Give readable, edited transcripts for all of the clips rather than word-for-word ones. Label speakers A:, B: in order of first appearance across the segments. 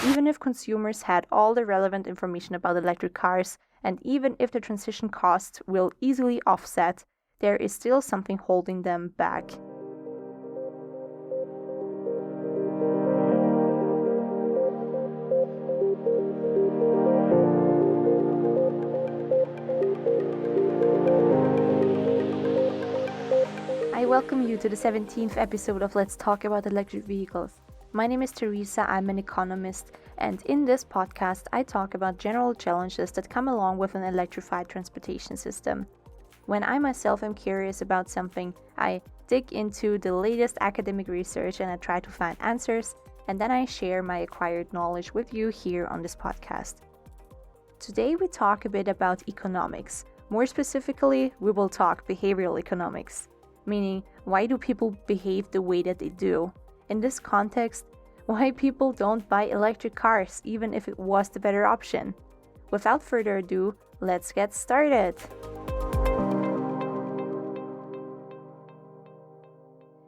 A: Even if consumers had all the relevant information about electric cars, and even if the transition costs will easily offset, there is still something holding them back. I welcome you to the 17th episode of Let's Talk About Electric Vehicles. My name is Teresa, I'm an economist, and in this podcast I talk about general challenges that come along with an electrified transportation system. When I myself am curious about something, I dig into the latest academic research and I try to find answers, and then I share my acquired knowledge with you here on this podcast. Today we talk a bit about economics. More specifically, we will talk behavioral economics, meaning why do people behave the way that they do? In this context, why people don't buy electric cars even if it was the better option. Without further ado, let's get started.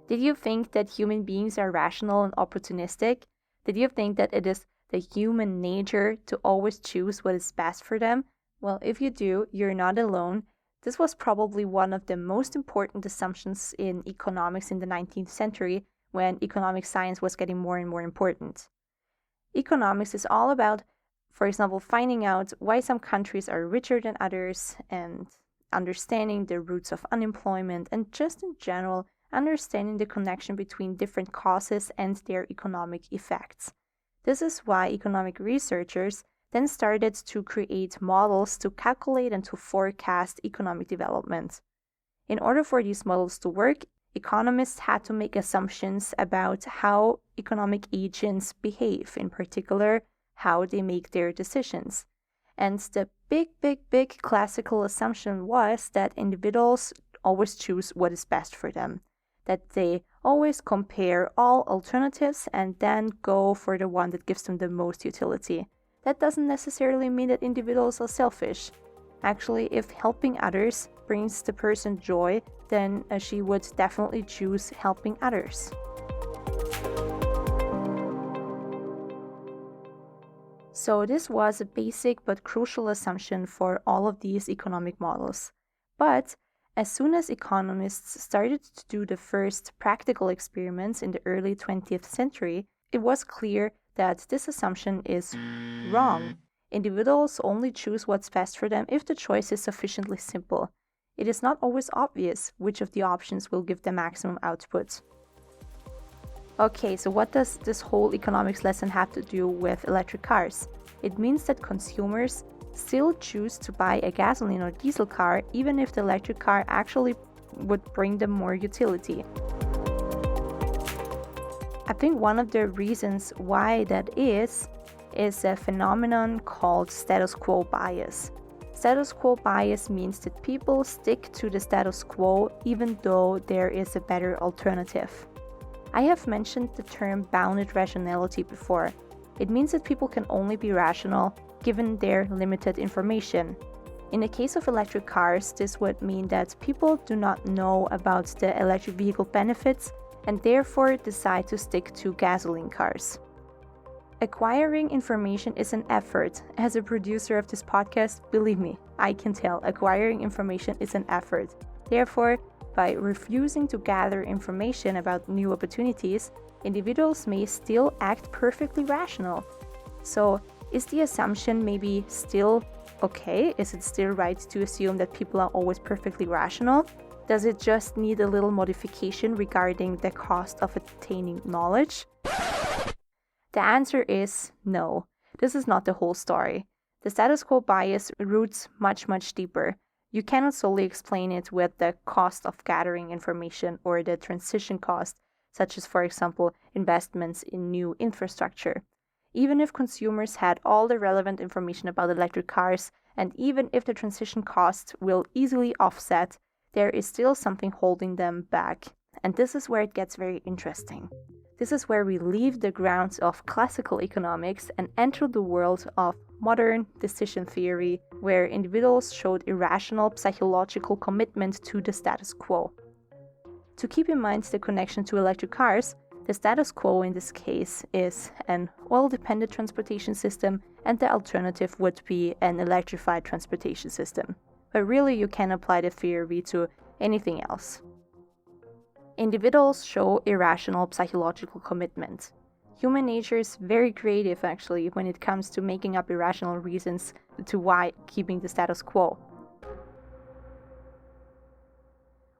A: Did you think that human beings are rational and opportunistic? Did you think that it is the human nature to always choose what is best for them? Well, if you do, you're not alone. This was probably one of the most important assumptions in economics in the 19th century, when economic science was getting more and more important. Economics is all about, for example, finding out why some countries are richer than others and understanding the roots of unemployment and just in general understanding the connection between different causes and their economic effects. This is why economic researchers then started to create models to calculate and to forecast economic development. In order for these models to work, economists had to make assumptions about how economic agents behave, in particular, how they make their decisions. And the big classical assumption was that individuals always choose what is best for them, that they always compare all alternatives and then go for the one that gives them the most utility. That doesn't necessarily mean that individuals are selfish. Actually, if helping others brings the person joy, then she would definitely choose helping others. So this was a basic but crucial assumption for all of these economic models. But as soon as economists started to do the first practical experiments in the early 20th century, it was clear that this assumption is wrong. Individuals only choose what's best for them if the choice is sufficiently simple. It is not always obvious which of the options will give the maximum output. Okay, so what does this whole economics lesson have to do with electric cars? It means that consumers still choose to buy a gasoline or diesel car even if the electric car actually would bring them more utility. I think one of the reasons why that is a phenomenon called status quo bias. Status quo bias means that people stick to the status quo even though there is a better alternative. I have mentioned the term bounded rationality before. It means that people can only be rational given their limited information. In the case of electric cars, this would mean that people do not know about the electric vehicle benefits and therefore decide to stick to gasoline cars. Acquiring information is an effort. As a producer of this podcast, believe me, I can tell acquiring information is an effort. Therefore, by refusing to gather information about new opportunities, individuals may still act perfectly rational. So, is the assumption maybe still okay? Is it still right to assume that people are always perfectly rational? Does it just need a little modification regarding the cost of attaining knowledge? The answer is no. This is not the whole story. The status quo bias roots much deeper. You cannot solely explain it with the cost of gathering information or the transition cost, such as, for example, investments in new infrastructure. Even if consumers had all the relevant information about electric cars, and even if the transition costs will easily offset, there is still something holding them back. And this is where it gets very interesting. This is where we leave the grounds of classical economics and enter the world of modern decision theory, where individuals showed irrational psychological commitment to the status quo. To keep in mind the connection to electric cars, The status quo in this case is an oil-dependent transportation system, and the alternative would be an electrified transportation system. But really, you can apply the theory to anything else. Individuals show irrational psychological commitment. Human nature is very creative, actually, when it comes to making up irrational reasons to why keeping the status quo.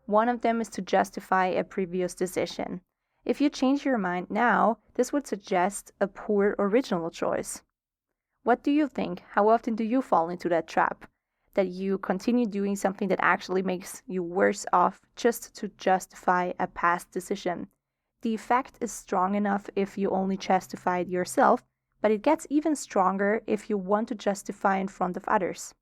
A: One of them is to justify a previous decision. If you change your mind now, this would suggest a poor original choice. What do you think? How often do you fall into that trap? That you continue doing something that actually makes you worse off just to justify a past decision. The effect is strong enough if you only justify it yourself, but it gets even stronger if you want to justify in front of others.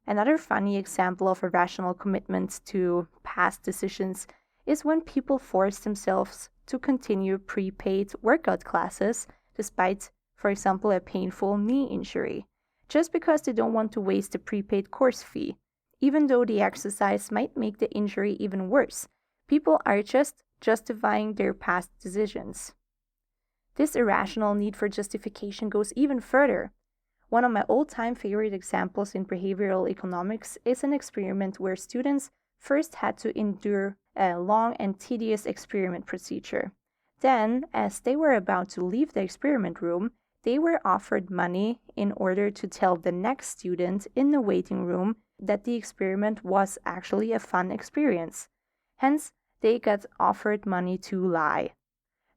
A: Another funny example of irrational commitment to past decisions is when people force themselves to continue prepaid workout classes despite, for example, a painful knee injury, just because they don't want to waste the prepaid course fee. Even though the exercise might make the injury even worse, people are just justifying their past decisions. This irrational need for justification goes even further. One of my all-time favorite examples in behavioral economics is an experiment where students first had to endure a long and tedious experiment procedure. Then, as they were about to leave the experiment room, they were offered money in order to tell the next student in the waiting room that the experiment was actually a fun experience. Hence, they got offered money to lie.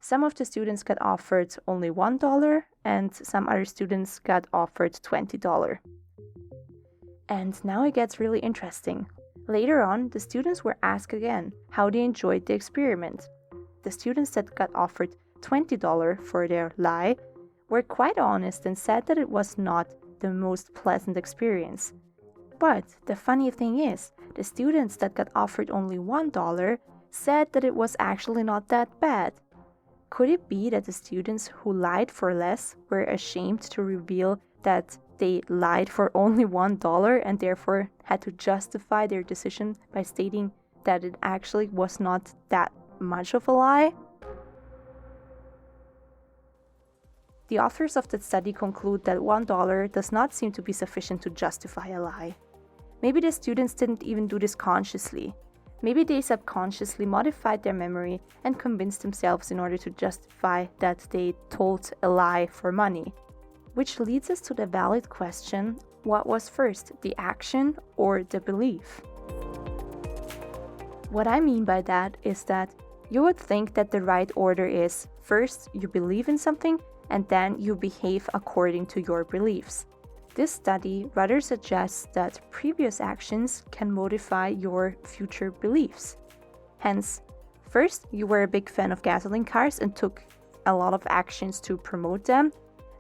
A: Some of the students got offered only $1, and some other students got offered $20. And now it gets really interesting. Later on, the students were asked again how they enjoyed the experiment. The students that got offered $20 for their lie were quite honest and said that it was not the most pleasant experience. But the funny thing is, the students that got offered only $1 said that it was actually not that bad. Could it be that the students who lied for less were ashamed to reveal that they lied for only $1 and therefore had to justify their decision by stating that it actually was not that much of a lie? The authors of that study conclude that $1 does not seem to be sufficient to justify a lie. Maybe the students didn't even do this consciously. Maybe they subconsciously modified their memory and convinced themselves in order to justify that they told a lie for money. Which leads us to the valid question, what was first, the action or the belief? What I mean by that is that you would think that the right order is first you believe in something and then you behave according to your beliefs. This study rather suggests that previous actions can modify your future beliefs. Hence, first you were a big fan of gasoline cars and took a lot of actions to promote them,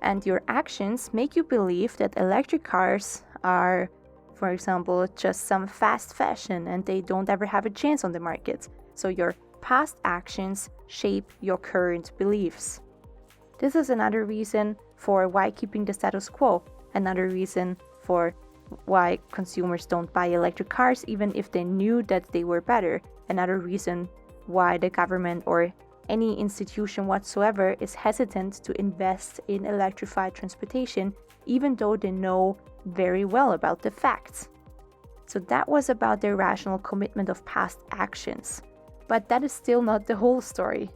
A: and your actions make you believe that electric cars are, for example, just some fast fashion and they don't ever have a chance on the market. So your past actions shape your current beliefs. This is another reason for why keeping the status quo. Another reason for why consumers don't buy electric cars even if they knew that they were better. Another reason why the government or any institution whatsoever is hesitant to invest in electrified transportation even though they know very well about the facts. So that was about the irrational commitment of past actions. But that is still not the whole story.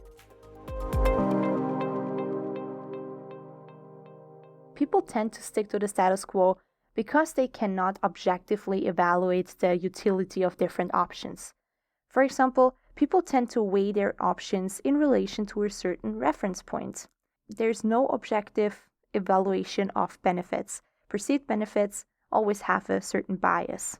A: People tend to stick to the status quo because they cannot objectively evaluate the utility of different options. For example, people tend to weigh their options in relation to a certain reference point. There's no objective evaluation of benefits. Perceived benefits always have a certain bias.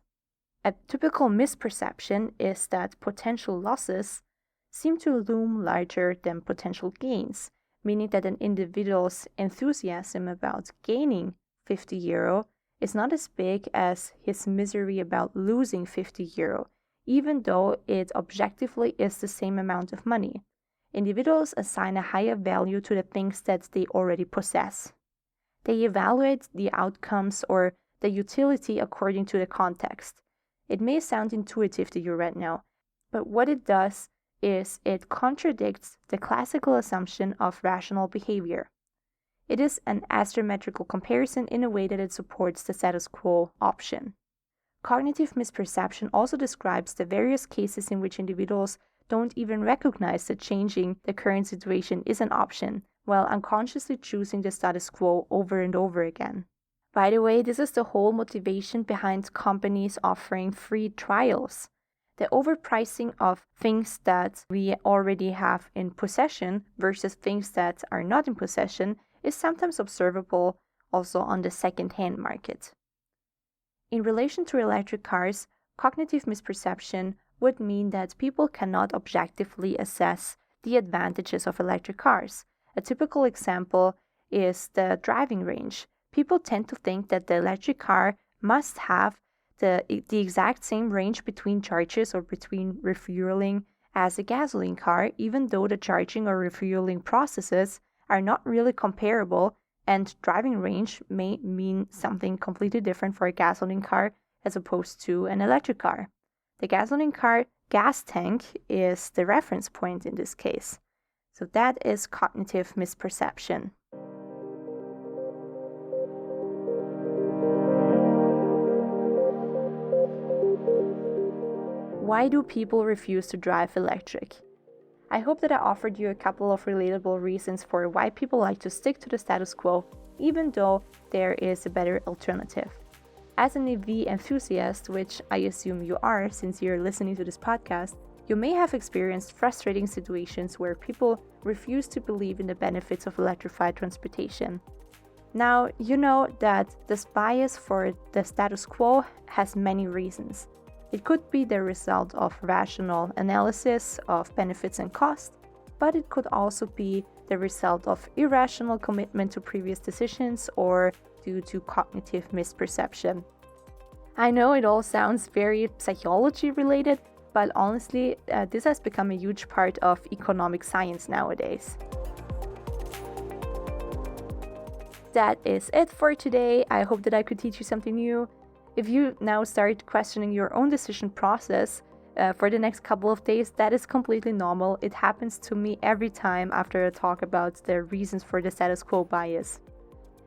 A: A typical misperception is that potential losses seem to loom larger than potential gains, meaning that an individual's enthusiasm about gaining €50 is not as big as his misery about losing €50, even though it objectively is the same amount of money. Individuals assign a higher value to the things that they already possess. They evaluate the outcomes or the utility according to the context. It may sound intuitive to you right now, but what it does is it contradicts the classical assumption of rational behavior. It is an asymmetrical comparison in a way that it supports the status quo option. Cognitive misperception also describes the various cases in which individuals don't even recognize that changing the current situation is an option, while unconsciously choosing the status quo over and over again. By the way, this is the whole motivation behind companies offering free trials. The overpricing of things that we already have in possession versus things that are not in possession is sometimes observable also on the second-hand market. In relation to electric cars, cognitive misperception would mean that people cannot objectively assess the advantages of electric cars. A typical example is the driving range. People tend to think that the electric car must have the exact same range between charges or between refueling as a gasoline car, even though the charging or refueling processes are not really comparable, and driving range may mean something completely different for a gasoline car as opposed to an electric car. The gasoline car gas tank is the reference point in this case. So that is cognitive misperception. Why do people refuse to drive electric? I hope that I offered you a couple of relatable reasons for why people like to stick to the status quo, even though there is a better alternative. As an EV enthusiast, which I assume you are since you're listening to this podcast, you may have experienced frustrating situations where people refuse to believe in the benefits of electrified transportation. Now, you know that this bias for the status quo has many reasons. It could be the result of rational analysis of benefits and costs, but it could also be the result of irrational commitment to previous decisions or due to cognitive misperception. I know it all sounds very psychology related, but honestly, this has become a huge part of economic science nowadays. That is it for today. I hope that I could teach you something new. If you now start questioning your own decision process for the next couple of days, that is completely normal. It happens to me every time after I talk about the reasons for the status quo bias.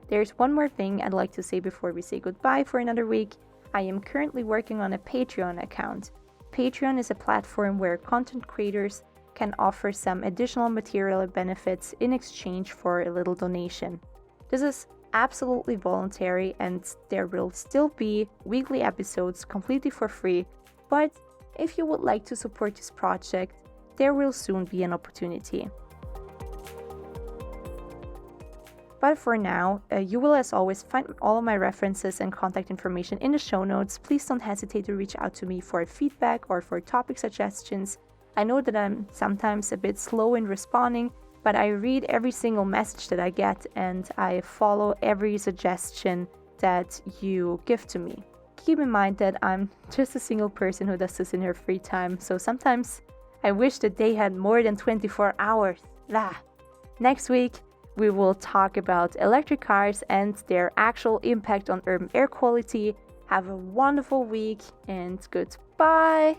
A: There's one more thing I'd like to say before we say goodbye for another week. I am currently working on a Patreon account. Patreon is a platform where content creators can offer some additional material benefits in exchange for a little donation. This is absolutely voluntary, and there will still be weekly episodes completely for free, but if you would like to support this project, there will soon be an opportunity. But for now, you will as always find all of my references and contact information in the show notes. Please don't hesitate to reach out to me for feedback or for topic suggestions. I know that I'm sometimes a bit slow in responding, but I read every single message that I get and I follow every suggestion that you give to me. Keep in mind that I'm just a single person who does this in her free time, so sometimes I wish that they had more than 24 hours. Next week, we will talk about electric cars and their actual impact on urban air quality. Have a wonderful week and goodbye!